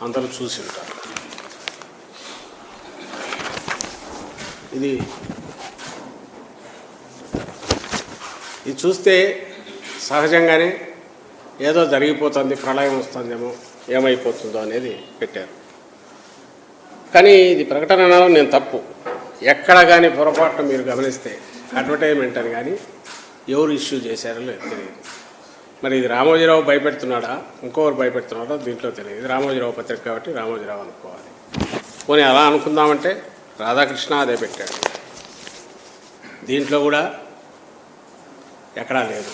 అందరూ చూసి ఉంటారు. ఇది చూస్తే సహజంగానే ఏదో జరిగిపోతుంది, ప్రళయం వస్తుందేమో, ఏమైపోతుందో అనేది పెట్టారు. కానీ ఇది ప్రకటన అనడం నేను తప్పు. ఎక్కడ కానీ పొరపాటున మీరు గమనిస్తే అడ్వర్టైజ్మెంట్ అని కానీ ఎవరు ఇష్యూ చేశారో తెలియదు. మరి ఇది రామోజీరావు భయపెడుతున్నాడా, ఇంకొకరు భయపెడుతున్నాడో దీంట్లో తెలియదు. ఇది రామోజీరావు పత్రిక కాబట్టి రామోజీరావు అనుకోవాలి. పోనీ అలా అనుకుందామంటే రాధాకృష్ణ అదే పెట్టాడు. దీంట్లో కూడా ఎక్కడా లేదు,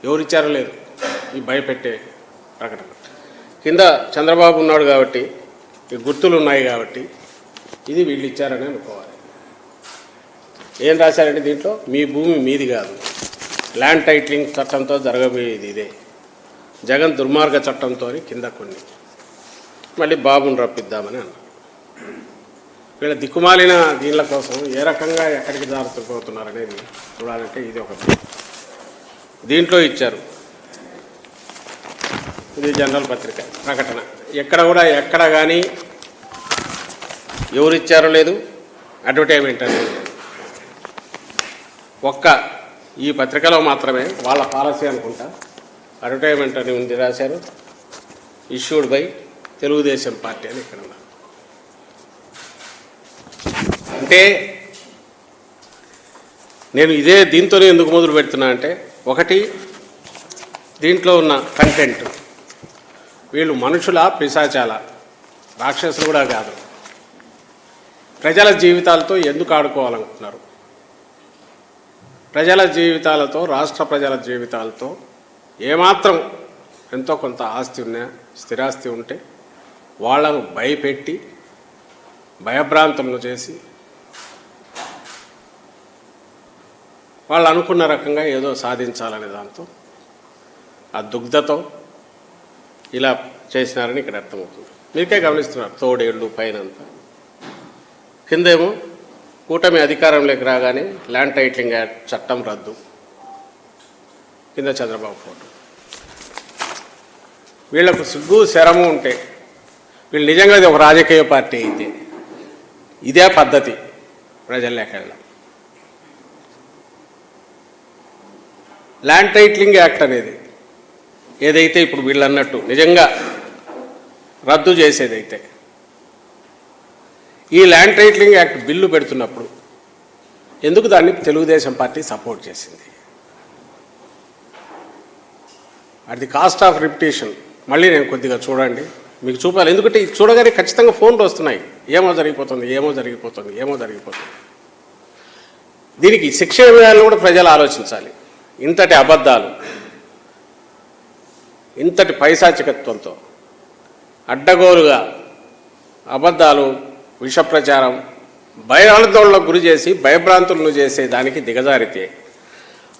ఎవరిచ్చారో లేదు ఈ భయపెట్టే ప్రకటన. కింద చంద్రబాబు ఉన్నాడు కాబట్టి, ఈ గుర్తులు ఉన్నాయి కాబట్టి ఇది వీళ్ళు ఇచ్చారని అనుకోవాలి. ఏం రాశారంటే దీంట్లో, మీ భూమి మీది కాదు, ల్యాండ్ టైటిలింగ్ చట్టంతో జరగబోయేది ఇదే, జగన్ దుర్మార్గ చట్టంతో కింద కొన్ని, మళ్ళీ బాబుని రప్పిద్దామని అన్నారు. వీళ్ళ దిక్కుమాలిన దీనిల కోసం ఏ రకంగా ఎక్కడికి జారుతుపోతున్నారనేది చూడాలంటే ఇది ఒకటి. దీంట్లో ఇచ్చారు, ఇది జనరల్ పత్రిక ప్రకటన. ఎక్కడ కానీ ఎవరు ఇచ్చారో లేదు, అడ్వర్టైజ్మెంట్ అనేది లేదు. ఒక్క ఈ పత్రికలో మాత్రమే వాళ్ళ పాలసీ అనుకుంటా అడ్వర్టైజ్మెంట్ అని ఉంది, రాశారు. ఇష్యూడ్ బై తెలుగుదేశం పార్టీ అని ఇక్కడ ఉన్నారు. అంటే నేను దీంతోనే ఎందుకు మొదలు పెడుతున్నా అంటే, ఒకటి దీంట్లో ఉన్న కంటెంట్, వీళ్ళు మనుషుల పిశాచాల, రాక్షసులు కూడా కాదు, ప్రజల జీవితాలతో ఎందుకు ఆడుకోవాలనుకుంటున్నారు, ప్రజల జీవితాలతో, రాష్ట్ర ప్రజల జీవితాలతో ఏమాత్రం ఎంతో కొంత ఆస్తి ఉన్నా, స్థిరాస్తి ఉంటే వాళ్ళను భయపెట్టి భయభ్రాంతులను చేసి వాళ్ళు అనుకున్న రకంగా ఏదో సాధించాలనే దాంతో, ఆ దుగ్ధతో ఇలా చేసినారని ఇక్కడ అర్థమవుతుంది. మీకే గమనిస్తున్నారు, తోడేళ్ళు పైనంతా. కిందేమో కూటమి అధికారంలోకి రాగానే ల్యాండ్ టైటిలింగ్ యాక్ట్ చట్టం రద్దు, కింద చంద్రబాబు ఫోటో. వీళ్లకు సిగ్గు శరము ఉంటే, వీళ్ళు నిజంగా ఇది ఒక రాజకీయ పార్టీ అయితే ఇదే పద్ధతి ప్రజల్లోకి వెళ్ళడం. ల్యాండ్ టైటిలింగ్ యాక్ట్ అనేది ఏదైతే ఇప్పుడు వీళ్ళు అన్నట్టు నిజంగా రద్దు చేసేదైతే, ఈ ల్యాండ్ టైటిలింగ్ యాక్ట్ బిల్లు పెడుతున్నప్పుడు ఎందుకు దాన్ని తెలుగుదేశం పార్టీ సపోర్ట్ చేసింది? At the cost of repetition. మళ్ళీ నేను కొద్దిగా చూడండి, మీకు చూపాలి. ఎందుకంటే ఇది చూడగానే ఖచ్చితంగా ఫోన్లు వస్తున్నాయి, ఏమో జరిగిపోతుంది. దీనికి శిక్ష వేయాలని కూడా ప్రజలు ఆలోచించాలి. ఇంతటి అబద్ధాలు, ఇంతటి పైశాచికత్వంతో అడ్డగోలుగా అబద్ధాలు, విష ప్రచారం, భయాందోళనకు గురి చేసి భయభ్రాంతులను చేసే దానికి దిగజారితే,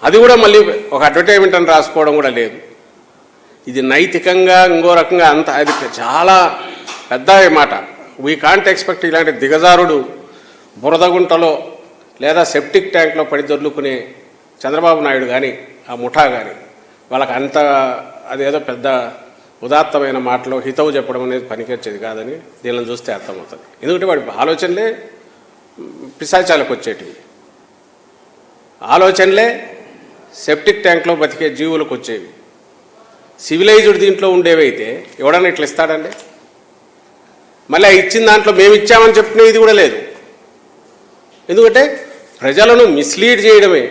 అది కూడా మళ్ళీ ఒక అడ్వర్టైజ్మెంట్ అని రాసుకోవడం కూడా లేదు. ఇది నైతికంగా ఇంకో రకంగా అంత, అది చాలా పెద్ద మాట. వీ కాంట్ ఎక్స్పెక్ట్ ఇలాంటి దిగజారుడు బురదగుంటలో లేదా సెప్టిక్ ట్యాంక్లో పడి దొర్లుకునే చంద్రబాబు నాయుడు కానీ, ఆ ముఠా కానీ, వాళ్ళకి అంత అదేదో పెద్ద ఉదాత్తమైన మాటలో హితవు చెప్పడం అనేది పనికొచ్చేది కాదని దీనిని చూస్తే అర్థమవుతుంది. ఎందుకంటే వాడి ఆలోచనలే పిశాచాలకు వచ్చేటివి, ఆలోచనలే సెప్టిక్ ట్యాంక్లో బతికే జీవులకు వచ్చేవి. సివిలైజ్డ్ దీంట్లో ఉండేవైతే ఎవడన్నా ఇట్లా ఇస్తాడండి? మళ్ళీ ఇచ్చిన దాంట్లో మేము ఇచ్చామని చెప్తున్నా ఇది కూడా లేదు. ఎందుకంటే ప్రజలను మిస్లీడ్ చేయడమే